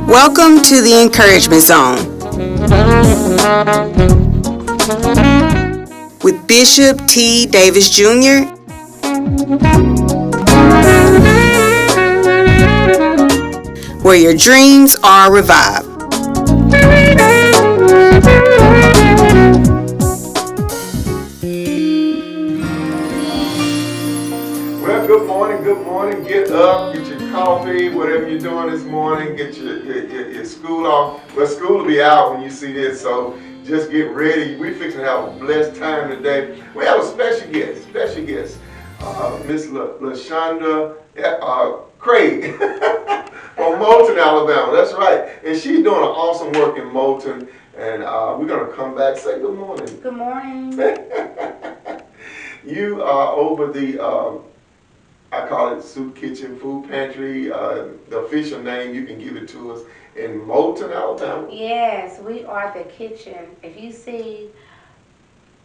Welcome to the Encouragement Zone with Bishop T. Davis Jr. where your dreams are revived. Well, good morning. Get up, get your coffee, whatever you're doing this morning, get your school off. Well, school will be out when you see this, so just get ready. We're fixing to have a blessed time today. We have a special guest, Miss Lashundra Craig from Moulton, Alabama. That's right. And she's doing an awesome work in Moulton. And we're going to come back. Say good morning. Good morning. You are over the, I call it Soup Kitchen Food Pantry. The official name, you can give it to us, in Moulton, Alabama. Yes, we are the kitchen. If you see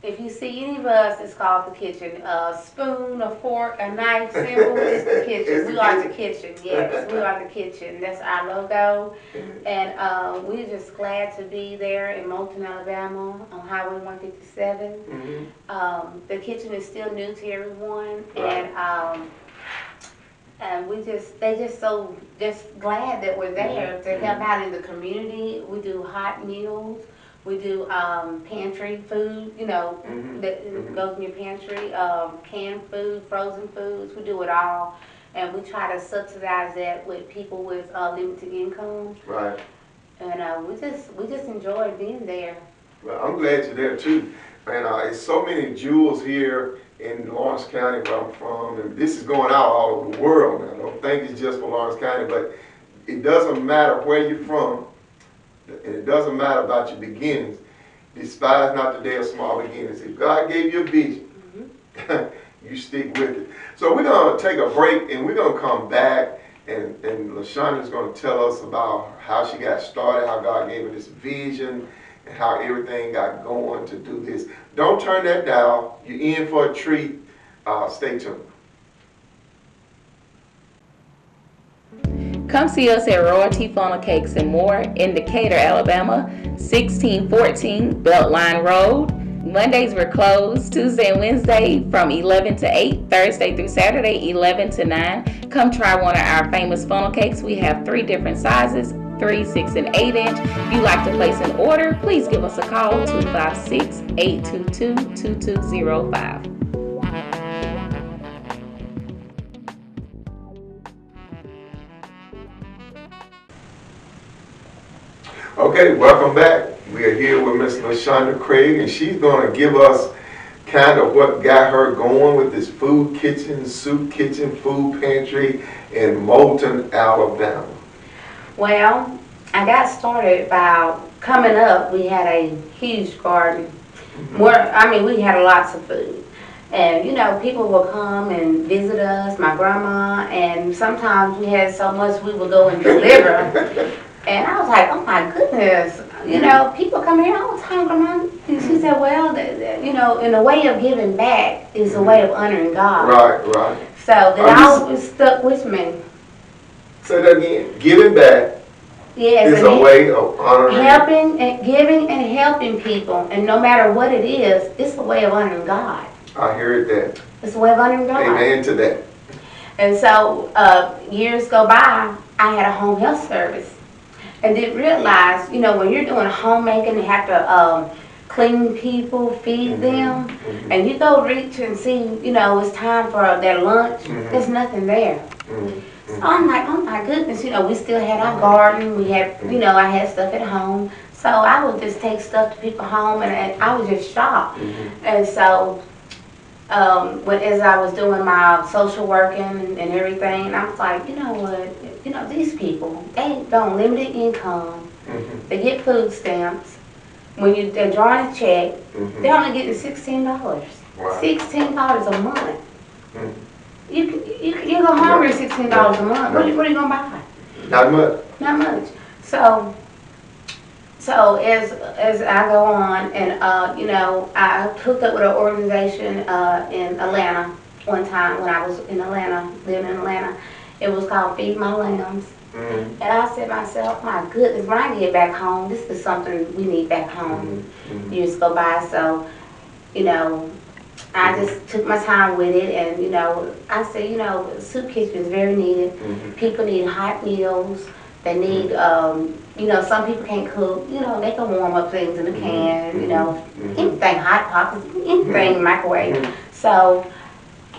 any of us, it's called the kitchen. A spoon, a fork, a knife, symbol, it's the kitchen. We are the kitchen. Yes, we are the kitchen. That's our logo. And we're just glad to be there in Moulton, Alabama on Highway 157. The kitchen is still new to everyone. Right. And they just so glad that we're there to help out in the community. We do hot meals. We do pantry food, that goes in your pantry, canned food, frozen foods. We do it all, and we try to subsidize that with people with limited income. Right. And we just enjoy being there. Well, I'm glad you're there too. And there's so many jewels here in Lawrence County where I'm from, and this is going out all over the world now. I don't think it's just for Lawrence County, but it doesn't matter where you're from. And it doesn't matter about your beginnings. Despise not the day of small beginnings. If God gave you a vision, you stick with it. So we're going to take a break, and we're going to come back, and LaShonda is going to tell us about how she got started, how God gave her this vision, and how everything got going to do this. Don't turn that dial. You're in for a treat. Stay tuned. Come see us at Royalty Funnel Cakes and More in Decatur, Alabama, 1614 Beltline Road. Mondays we're closed, Tuesday and Wednesday from 11 to 8, Thursday through Saturday 11 to 9. Come try one of our famous funnel cakes. We have 3 different sizes, 3, 6, and 8 inch. If you'd like to place an order, please give us a call, 256-822-2205. Okay, welcome back. We are here with Miss Lashundra Craig, and she's going to give us kind of what got her going with this food kitchen, soup kitchen, food pantry in Moulton, Alabama. Well, I got started by coming up. We had a huge garden. We had lots of food. And, people would come and visit us, my grandma, and sometimes we had so much we would go and deliver. And I was like, oh my goodness, people come here all the time, Grandma. And she said, well, in a way of giving back is a way of honoring God. Right. So that always stuck with me. Say that again. Giving back is a way of honoring. Helping and giving and helping people. And no matter what it is, it's a way of honoring God. I heard that. It's a way of honoring God. Amen to that. And so years go by, I had a home health service. And didn't realize, when you're doing homemaking, you have to clean people, feed them, and you go reach and see, it's time for their lunch. There's nothing there. So I'm like, oh my goodness, we still had our garden. We had, I had stuff at home. So I would just take stuff to people home, and I was just shocked. And so as I was doing my social working and everything, I was like, you know what? These people, they don't limited income. They get food stamps. When they're drawing a check, they're only getting $16. Wow. $16 a month. You go hungry $16 a month. What are you going to buy? Not much. Not much. So as I go on, and I hooked up with an organization in Atlanta one time when I was in Atlanta, living in Atlanta. It was called Feed My Lambs. And I said to myself, my goodness, when I get back home, this is something we need back home. Years go by, so, you know, I just took my time with it, and, you know, I said, you know, soup kitchen is very needed. People need hot meals. They need, you know, some people can't cook. You know, they can warm up things in the can, you know, anything, hot pockets, anything, microwave. So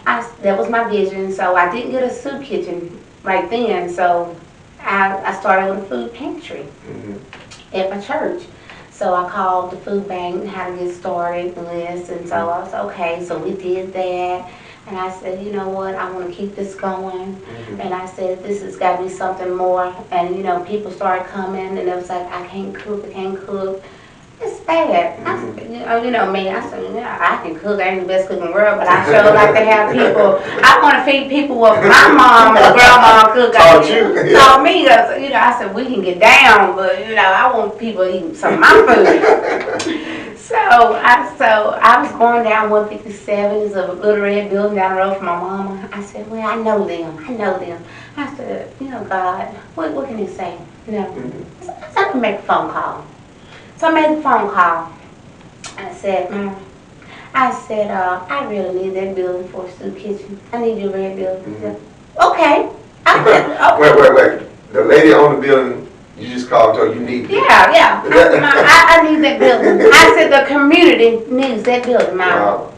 that was my vision. So I didn't get a soup kitchen right then. So I started with a food pantry at my church. So I called the food bank how to get started, the list, and so I was okay. So we did that, and I said, you know what, I want to keep this going. And I said, this has got to be something more. And you know, people started coming, and it was like, I can't cook. It's bad. I said, you know me. I said, yeah, I can cook. I ain't the best cook in the world, but I sure like to have people. I want to feed people what my mom and grandma cook. Taught me. You know, I said we can get down, but you know, I want people eating some of my food. So I was going down 157. There's a little red building down the road from my mama. I said, well, I know them. I said, you know, God, what can He say? You know, so I can make a phone call. So I made the phone call. I said, Mom, I really need that building for a soup kitchen. I need your red building. She said, okay. I said, okay. Wait. The lady on the building, you just called and told you need it. Yeah. I need that building. I said, the community needs that building, Mom.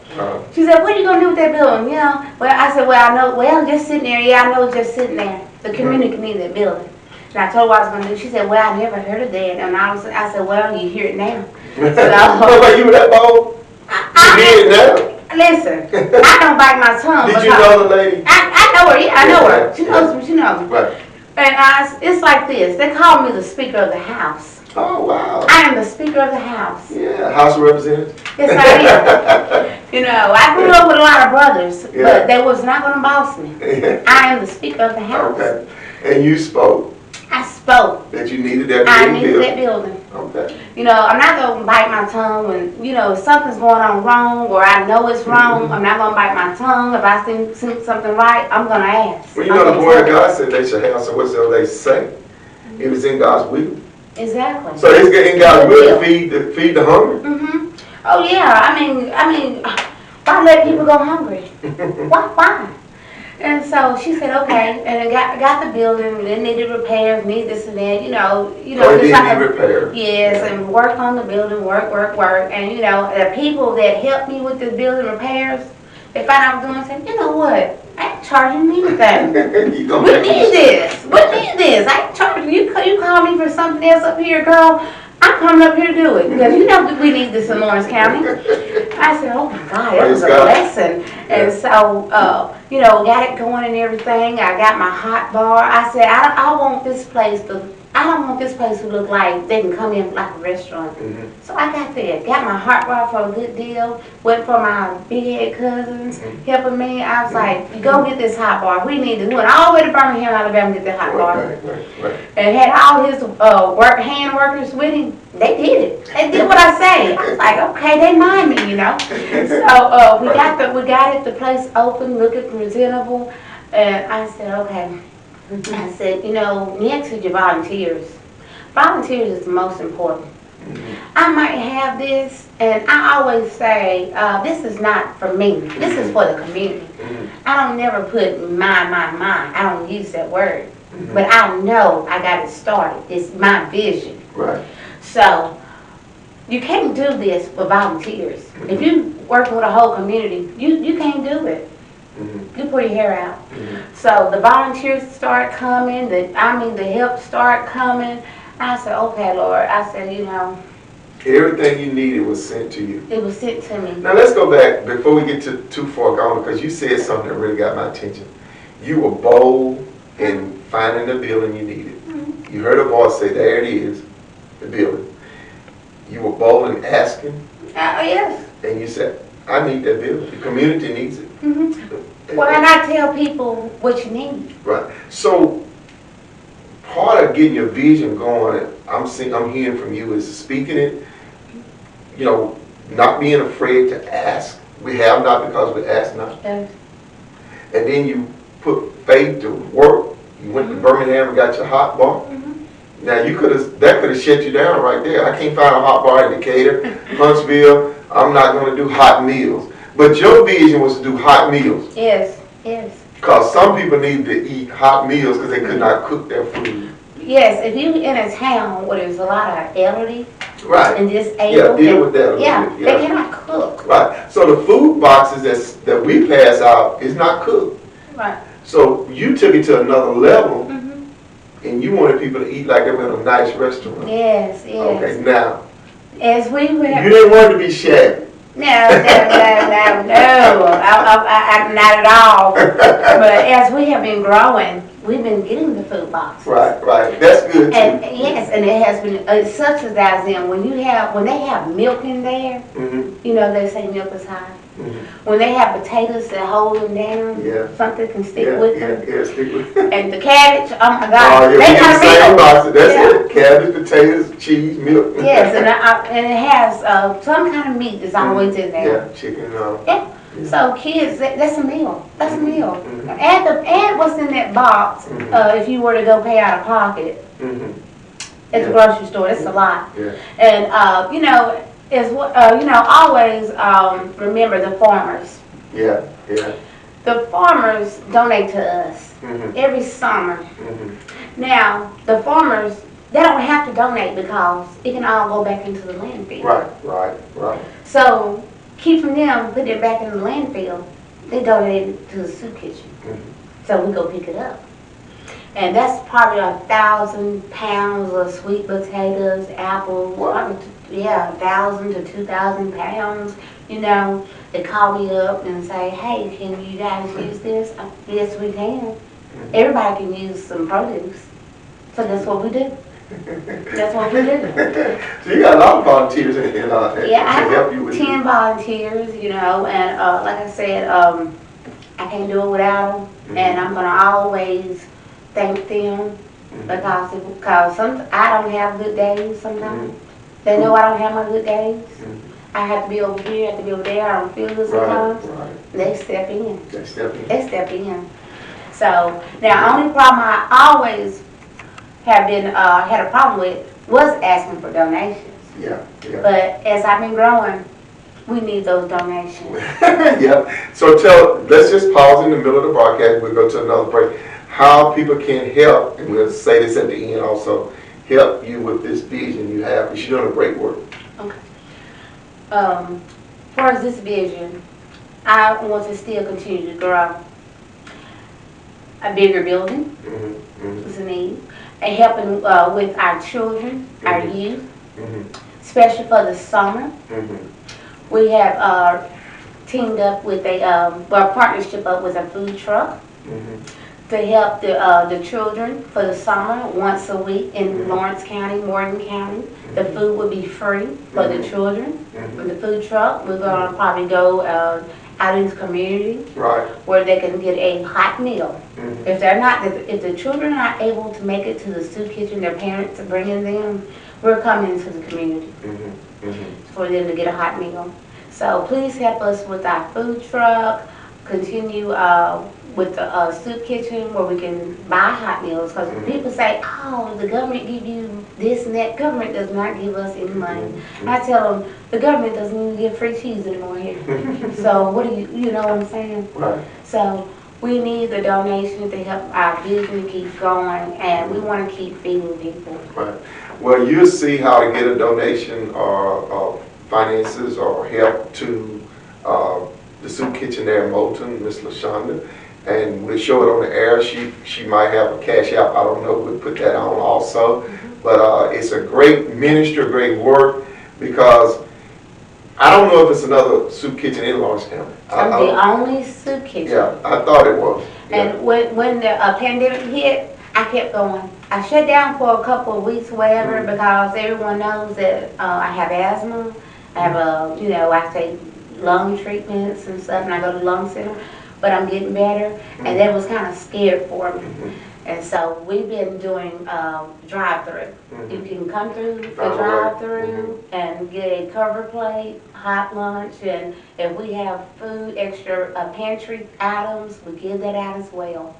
She said, what are you going to do with that building? You know? Well, I said, well, I know, just sitting there. Yeah, I know it's just sitting there. The community needs that building. And I told her what I was going to do. She said, well, I never heard of that. And I said, well, you hear it now. So, you were that bold? You hear it now? Listen, I don't bite my tongue. Did you know the lady? I know her. Yeah, I know her. She knows me. She knows me. Right. And it's like this. They call me the Speaker of the House. Oh, wow. I am the Speaker of the House. Yeah, House of Representatives. Yes, I am. You know, I grew up with a lot of brothers, but they was not going to boss me. I am the Speaker of the House. Okay. And you spoke. I spoke. That you needed that building. I needed that building. Okay. You know, I'm not going to bite my tongue when, you know, if something's going on wrong or I know it's wrong, I'm not going to bite my tongue. If I see something right, I'm going to ask. Well, you know, the Word of God said they should have, so whatsoever they say, if it's in God's will. Exactly. So it's in God's will to feed the hungry. Oh, yeah. I mean, why let people go hungry? Why? And so she said, okay, and I got the building, it needed repairs, need this and that, you know. Oh, it needed repairs. Yes, and work on the building, work. And, you know, the people that helped me with the building repairs, they found out I was doing, said, you know what, I ain't charging me anything. We need this. I ain't charging you. You call me for something else up here, girl. I'm coming up here to do it because you know we need this in Lawrence County. I said, oh my God, that was a blessing. And so, you know, got it going and everything. I got my hot bar. I said, I want this place to. I don't want this place to look like they can come in like a restaurant. So I got that. Got my hot bar for a good deal. Went for my big head cousins helping me. I was like, you go get this hot bar. We need to do it. All the way to Birmingham, Alabama, get that hot bar. Right. And had all his hand workers with him. They did it. They did what I say. I was like, okay, they mind me, you know. So we got it. The place open, looking presentable. And I said, okay. I said, you know, next is your volunteers. Volunteers is the most important. I might have this, and I always say, this is not for me. This is for the community. I don't never put my. I don't use that word. But I know I got it started. It's my vision. Right. So, you can't do this with volunteers. If you work with a whole community, you can't do it. You pull your hair out. So the volunteers start coming, the help start coming. I said, okay, Lord. I said, you know. Everything you needed was sent to you. It was sent to me. Now let's go back before we get too far gone, because you said something that really got my attention. You were bold in finding the building you needed. You heard a voice say, there it is, the building. You were bold in asking. Yes. And you said, I need that building. The community needs it. Well, and I tell people what you need. Right. So part of getting your vision going, I'm hearing from you, is speaking it. You know, not being afraid to ask. We have not because we ask not. Yes. And then you put faith to work You went to Birmingham and got your hot bar. Now that could have shut you down right there. I can't find a hot bar in Decatur, Huntsville. I'm not going to do hot meals. But your vision was to do hot meals. Yes, yes. Because some people need to eat hot meals because they could not cook their food. Yes, if you in a town where there's a lot of elderly Right. and disabled, Yeah, deal with that a little yeah, bit. Yeah, they cannot cook. Right. So the food boxes that we pass out is not cooked. Right. So you took it to another level, Mm-hmm. and you wanted people to eat like they were in a nice restaurant. Yes, yes. Okay, now, As we were, you didn't want it to be shabby. no, not at all. But as we have been growing, we've been getting the food boxes. Right. That's good too. And yes, and it has been subsidized them. When they have milk in there, Mm-hmm. you know they say milk is high. Mm-hmm. When they have potatoes that hold them down, Yeah. something can stick with them. Yeah, stick with it. And the cabbage, oh my Oh, God, yeah, they we get got the same real. boxes. That's Yeah. it. Cabbage, potatoes, cheese, milk. Yes, and it has some kind of meat that's always in there. Yeah, chicken. Yeah. So kids, that's a meal. That's a meal. Mhm. And what's in that box, Mhm. if you were to go pay out of pocket Mm-hmm. at the grocery store, that's a lot. Yeah. And always remember the farmers. Yeah. The farmers donate to us Mm-hmm. every summer. Mm-hmm. Now the farmers, they don't have to donate because it can all go back into the landfill. Right. So keeping them, putting it back in the landfill, they donate it to the soup kitchen. Mm-hmm. So we go pick it up. And that's probably 1,000 pounds of sweet potatoes, apples, Wow. 1,000 to 2,000 pounds. You know, they call me up and say, hey, can you guys use this? Yes, we can. Everybody can use some produce. So that's what we do. That's what we do. So you got a lot of volunteers in Yeah, I to help you have with 10 volunteers, you know, and like I said, I can't do it without them. And I'm going to always thank them because I don't have good days sometimes. They know I don't have my good days. I have to be over here, I have to be over there, I don't feel good sometimes. Right. They step in. They step in. So, now, only problem I always have been, had a problem with was asking for donations. Yeah. But as I've been growing, we need those donations. Yeah. So let's just pause in the middle of the broadcast. We'll go to another break. How people can help, and we'll say this at the end also, help you with this vision you have. You're doing a great work. Okay. As far as this vision, I want to still continue to grow. A bigger building is a need. And helping with our children, our youth, especially for the summer. We have teamed up with partnership up with a food truck to help the children for the summer once a week in Lawrence County, Morgan County. The food will be free for the children. With the food truck, we're going to probably go out in the community where they can get a hot meal. If the children are not able to make it to the soup kitchen, their parents are bringing them, we're coming into the community for them to get a hot meal. So please help us with our food truck, continue with the soup kitchen where we can buy hot meals. Because people say, oh, the government give you this and that. Government does not give us any money. I tell them, the government doesn't even give free cheese anymore here. So what do you know what I'm saying? Right. So we need the donations to help our vision to keep going, and we want to keep feeding people. Right. Well, you'll see how to get a donation or finances or help to the soup kitchen there in Moulton, Miss Lashundra. And we'll show it on the air. She might have a cash app. I don't know. We'll put that on also. But it's a great ministry, great work, because I don't know if it's another soup kitchen in Lawrence County. I'm the only soup kitchen. Yeah, I thought it was. And when the pandemic hit, I kept going. I shut down for a couple of weeks, whatever, because everyone knows that I have asthma. I have I take lung treatments and stuff, and I go to the lung center. But I'm getting better, and that was kind of scared for me. And so we've been doing drive-through. You can come through the drive-through and get a cover plate, hot lunch, and if we have food, extra pantry items, we give that out as well.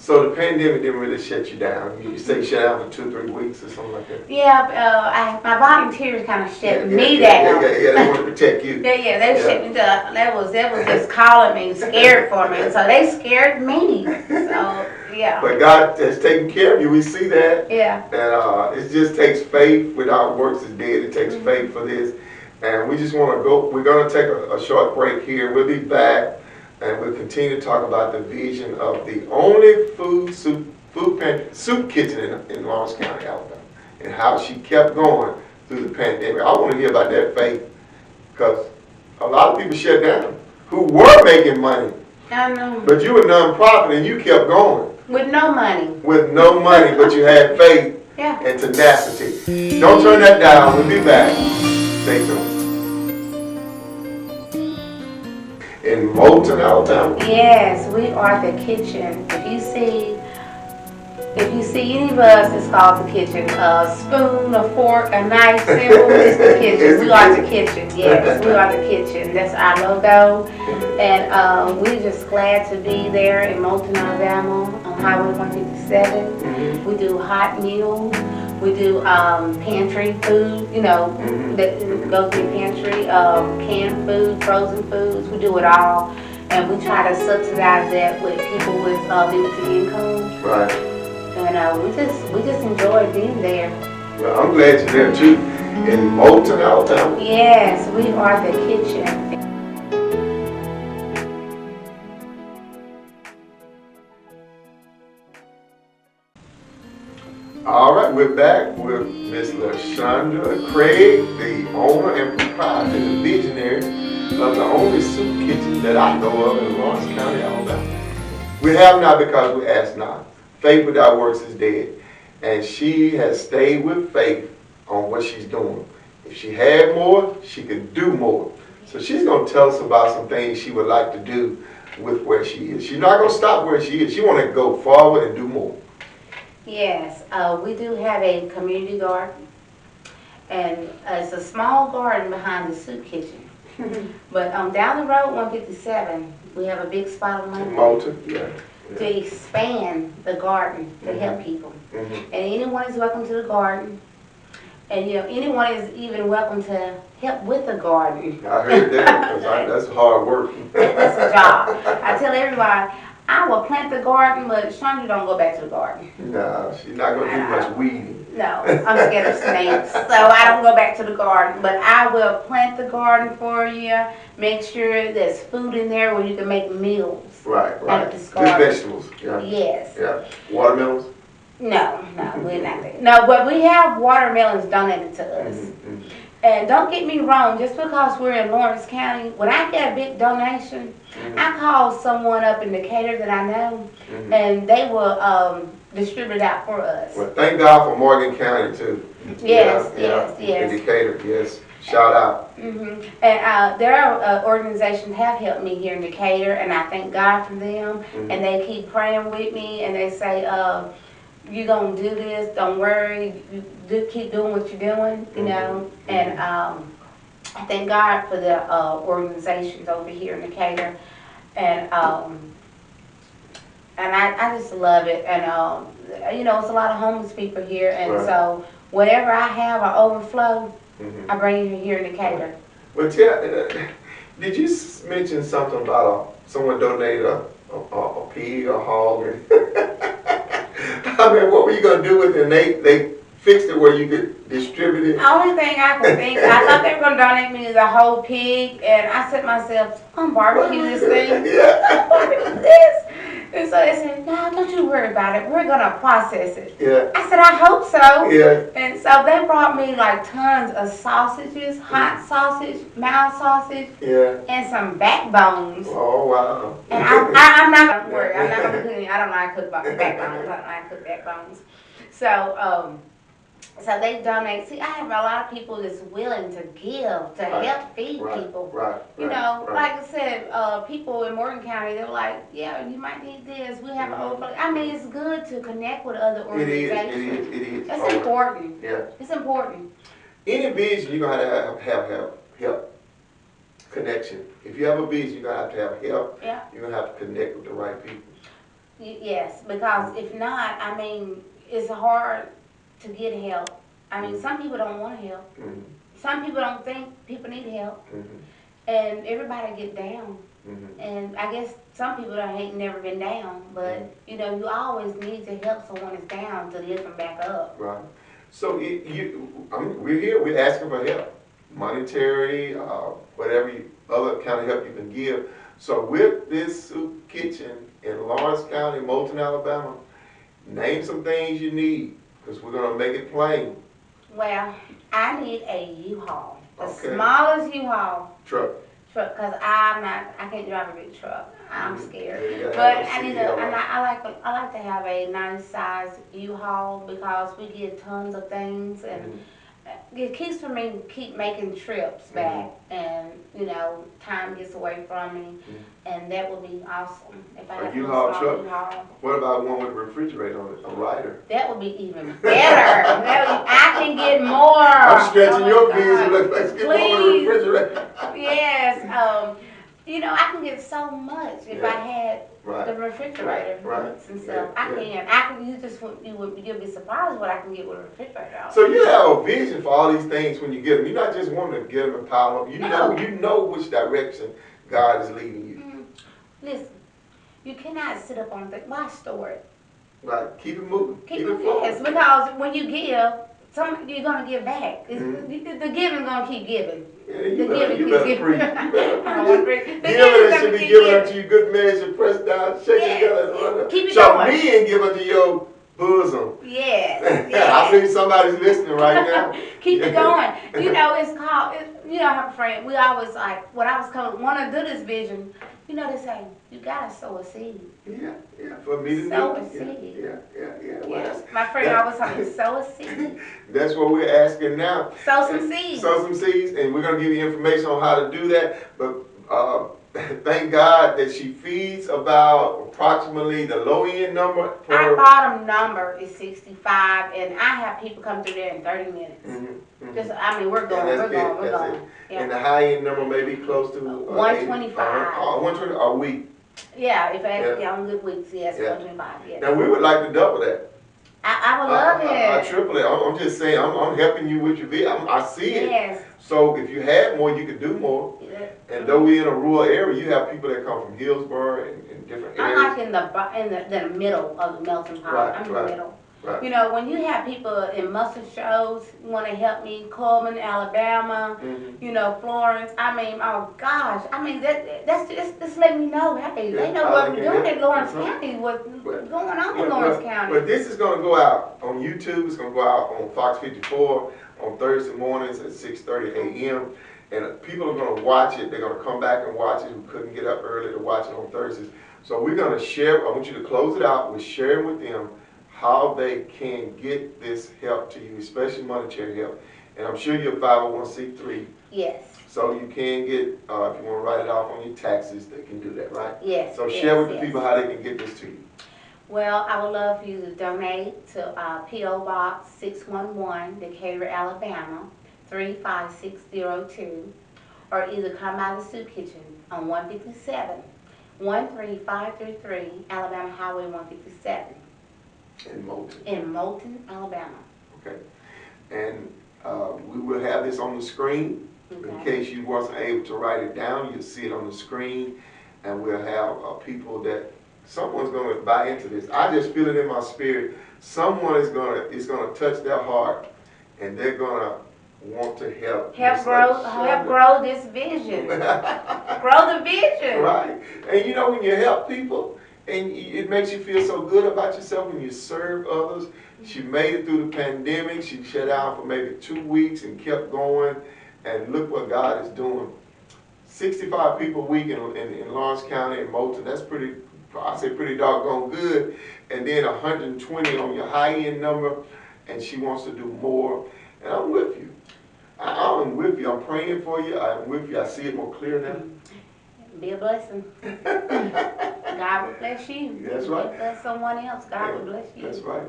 So the pandemic didn't really shut you down. You say shut down for 2 or 3 weeks or something like that. Yeah, my volunteers kind of shut me Yeah, down. they want to protect you. Yeah, they shut me down. That was just calling me, scared for me. So they scared me. So yeah. But God has taken care of you. We see that. Yeah. And it just takes faith. Without works is dead. It takes faith for this. And we just want to go. We're going to take a short break here. We'll be back. And we'll continue to talk about the vision of the only soup kitchen in Lawrence County, Alabama, and how she kept going through the pandemic. I want to hear about that faith, because a lot of people shut down who were making money. I know. But you were nonprofit and you kept going. With no money. With no money, but you had faith and tenacity. Don't turn that down. We'll be back. Stay tuned. In Moulton, Alabama. Yes, we are the kitchen. If you see any of us, it's called the kitchen. A spoon, a fork, a knife, symbol, it's the kitchen. We are the kitchen. Yes, we are the kitchen. That's our logo. And we're just glad to be there in Moulton, Alabama on Highway 157. We do hot meals. We do pantry food, that goes in pantry, canned food, frozen foods. We do it all, and we try to subsidize that with people with limited income. Right. And we just enjoy being there. Well, I'm glad you're there too. In Moulton, Alabama. Yes, we are the kitchen. All right, we're back with Miss Lashundra Craig, the owner and proprietor, the visionary of the only soup kitchen that I know of in Lawrence County, Alabama. We have not because we ask not. Faith without works is dead. And she has stayed with faith on what she's doing. If she had more, she could do more. So she's going to tell us about some things she would like to do with where she is. She's not going to stop where she is. She wants to go forward and do more. Yes, we do have a community garden, and it's a small garden behind the soup kitchen. But down the road, 157, we have a big spot of money to expand the garden to help people. And anyone is welcome to the garden, and anyone is even welcome to help with the garden. I heard that, because that's hard work. That's a job. I tell everybody, I will plant the garden, but Chandra don't go back to the garden. No, she's not going to do much weeding. No, I'm scared of snakes, so I don't go back to the garden. But I will plant the garden for you, make sure there's food in there where you can make meals. Right. Out of Good vegetables. Yeah. Yes. Yeah. Watermelons? No, we're not there. No, but we have watermelons donated to us. And don't get me wrong, just because we're in Lawrence County, when I get a big donation, I call someone up in Decatur that I know, and they will distribute it out for us. Well, thank God for Morgan County, too. Yes. In Decatur, yes. Shout out. And their organizations have helped me here in Decatur, and I thank God for them. And they keep praying with me, and they say, you're going to do this, don't worry, keep doing what you're doing, And I thank God for the organizations over here in Decatur. And I just love it. And, it's a lot of homeless people here. And so whatever I have, I overflow, I bring it here in Decatur. Well, did you mention something about someone donated a pig or a hog? I mean, what were you going to do with it? And they fixed it where you could distribute it? The only thing I could think, I thought they were going to donate me the whole pig, and I said to myself, I'm barbecue this thing. I'm barbecue this. And so they said, no, don't you worry about it. We're going to process it. Yeah. I said, I hope so. Yeah. And so they brought me like tons of sausages, hot sausage, mild sausage, and some backbones. Oh, wow. And I'm not going to worry. I'm not going to cook any. I don't know how to cook backbones. I don't know how to cook backbones. So they donate. See, I have a lot of people that's willing to give, to help feed people. Like I said, people in Morgan County, they're like, yeah, you might need this. We have an overflow. I mean, it's good to connect with other organizations. It is. That's important. Yeah. It's important. Any vision, you're going to have help, connection. If you have a vision, you're going to have help. Yeah. You're going to have to connect with the right people. Yes, because if not, I mean, it's hard to get help. I mean, some people don't want help. Mhm. Some people don't think people need help, Mhm. and everybody get down. Mhm. And I guess some people ain't never been down, but you know, you always need to help someone that's down to lift them back up. Right. So we're here. We're asking for help, monetary, whatever other kind of help you can give. So with this soup kitchen in Lawrence County, Moulton, Alabama, name some things you need because we're gonna make it plain. Well, I need a U-Haul, the Okay. smallest U-Haul Truck. because I can't drive a big truck. I'm scared. Yeah, you gotta But have I need CDL, a, and right? I like to have a nice size U-Haul because we get tons of things and it keeps for me to keep making trips back and you know time gets away from me and that would be awesome if I had a U-Haul small truck? U-Haul. What about one with a refrigerator on it, a rider? That would be even better. I can get more. I'm stretching Oh my your God. business. Let's get one with a Please. refrigerator. Yes. You know, I can get so much if I had Right. the refrigerator Right. and stuff. Yeah. I can. You'll be surprised what I can get with a refrigerator on. So you have a vision for all these things when you get them. You're not just wanting to get them and pile them. You know which direction God is leading you. Listen, you cannot sit up on the thing. Why store it? Right. Keep it moving. Keep it Yes, flowing. because when you give, you're gonna give back. The giving gonna keep giving. Yeah, The you better giving preach. keeps You better I preach. don't want to preach. The Give giving it should be given unto you, good measure, pressed down, shaken Yes. together, and running. Keep it Shall going. men give unto your bosom. Yes. I Yes. believe somebody's listening right now. Keep it going. You know, it's called, you know, I have a friend, we always like, when I was coming, want to do this vision, you know, they say, you gotta sow a seed. Yeah, for me to Sow do. a seed. Yeah. Yes. My friend always told me, sow a seed. That's what we're asking now. Sow some seeds. Sow some seeds, and we're going to give you information on how to do that. But thank God that she feeds about approximately the low end number per. Our bottom number is 65, and I have people come through there in 30 minutes. Just, I mean, we're going. And the high end number may be close to 125. 120 a week. Yeah, if I on good weeks, yes, 125. Yes. Now we would like to double that. I would love it. Triple it. I'm just saying. I'm helping you with your vision. I see it. Yes. So if you had more, you could do more. Yeah. And though we're in a rural area, you have people that come from Hillsborough and different areas. I'm like in the middle of the melting pot. Right, I'm in right, the middle. right. You know, when you have people in muscle shows want to help me, Coleman, Alabama, you know, Florence. I mean, oh gosh, I mean that's letting me know, hey, they know what we're doing in Lawrence County, what's going on in Lawrence County. But this is going to go out on YouTube. It's going to go out on Fox 54 on Thursday mornings at 6:30 a.m. And people are going to watch it. They're going to come back and watch it who couldn't get up early to watch it on Thursdays. So we're going to share. I want you to close it out. We're sharing with them how they can get this help to you, especially monetary help. And I'm sure you're 501c3. Yes. So you can get, if you want to write it off on your taxes, they can do that, right? Yes. So share with the people how they can get this to you. Well, I would love for you to donate to P.O. Box 611, Decatur, Alabama, 35602, or either come by the soup kitchen on 157, 13533, Alabama Highway 157. In Moulton, Alabama. Okay. And we will have this on the screen. In case you wasn't able to write it down, you'll see it on the screen. And we'll have people that, someone's going to buy into this. I just feel it in my spirit. Someone is going to touch their heart, and they're going to want to help. Help grow this vision. Grow the vision. Right. And you know, when you help people, and it makes you feel so good about yourself when you serve others. She made it through the pandemic. She shut down for maybe 2 weeks and kept going. And look what God is doing. 65 people a week in Lawrence County and Moulton. That's pretty, I say pretty doggone good. And then 120 on your high end number. And she wants to do more. And I'm with you. I'm with you. I'm praying for you. I'm with you. I see it more clear now. Be a blessing. God will bless you. That's right. You bless someone else. God will bless you. That's right.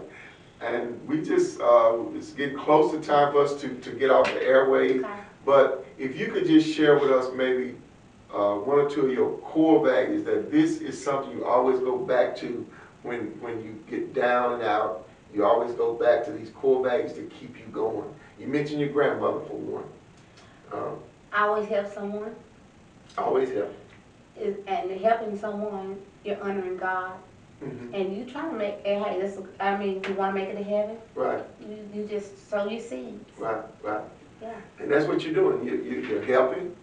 And we just, it's getting close to time for us to get off the airwaves. Okay. But if you could just share with us maybe one or two of your core values, that this is something you always go back to when you get down and out, you always go back to these core values to keep you going. You mentioned your grandmother for one. I always help someone. Always help. And helping someone, you're honoring God. Mm-hmm. And you try to make, hey, you want to make it to heaven? Right. You just sow your seeds. Right. Yeah. And that's what you're doing. You're helping,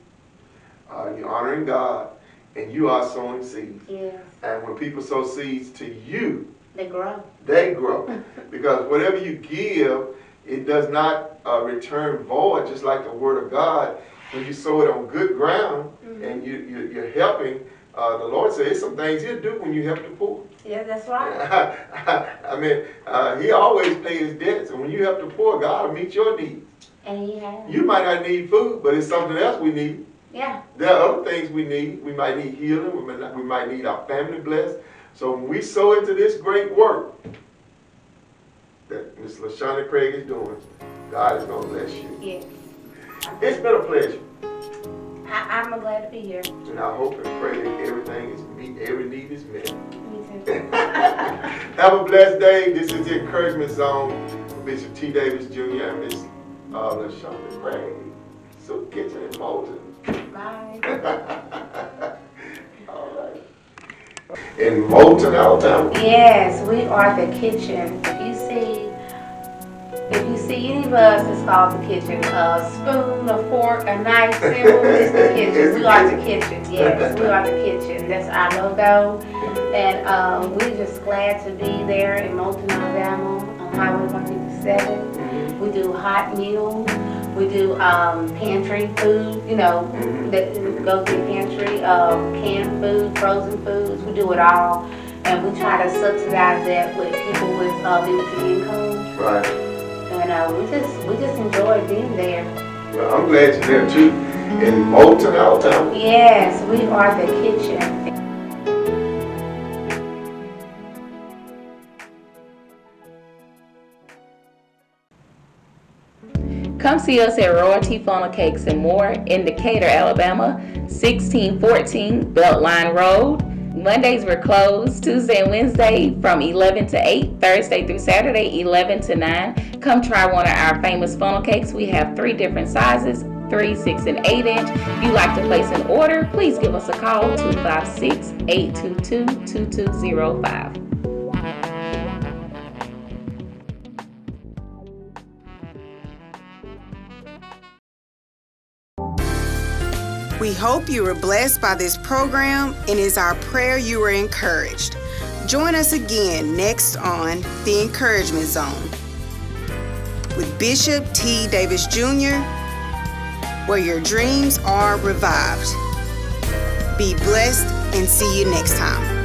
you're honoring God, and you are sowing seeds. Yes. And when people sow seeds to you, They grow. They grow. Because whatever you give, it does not return void, just like the Word of God. When you sow it on good ground, Mm-hmm. and you're helping, the Lord says some things He'll do when you help the poor. Yeah, that's right. I mean, He always pays His debts, and when you help the poor, God will meet your needs. And He has. You might not need food, but it's something else we need. Yeah. There are other things we need. We might need healing. We might need our family blessed. So when we sow into this great work that Ms. Lashundra Craig is doing, God is going to bless you. Yes. It's been a pleasure. I'm glad to be here. And I hope and pray that every need is met. Me too. Have a blessed day. This is the Encouragement Zone with Bishop T. Davis Jr. and Ms. Lashundra Craig. So Kitchen in Moulton. Bye. All right. In Moulton, Alabama. Yes, we are the kitchen. If you see any of us, it's called the kitchen. A spoon, a fork, a knife, symbol, it's the kitchen. We are the kitchen. Yes, we are the kitchen. That's our logo. And we're just glad to be there in Moulton, Alabama, on Highway 157. We do hot meals. We do pantry food, that go to the pantry, canned food, frozen foods. We do it all. And we try to subsidize that with people with limited income. Right. And we just enjoy being there. Well, I'm glad you're there too. In Moulton, Alabama. Yes, we are the kitchen. Come see us at Royalty Funnel Cakes and More in Decatur, Alabama, 1614 Beltline Road. Mondays we're closed, Tuesday and Wednesday from 11 to 8, Thursday through Saturday 11 to 9. Come try one of our famous funnel cakes. We have 3 different sizes, 3, 6, and 8 inch. If you'd like to place an order, please give us a call, 256-822-2205. We hope you were blessed by this program, and it's our prayer you were encouraged. Join us again next on The Encouragement Zone with Bishop T. Davis Jr., where your dreams are revived. Be blessed and see you next time.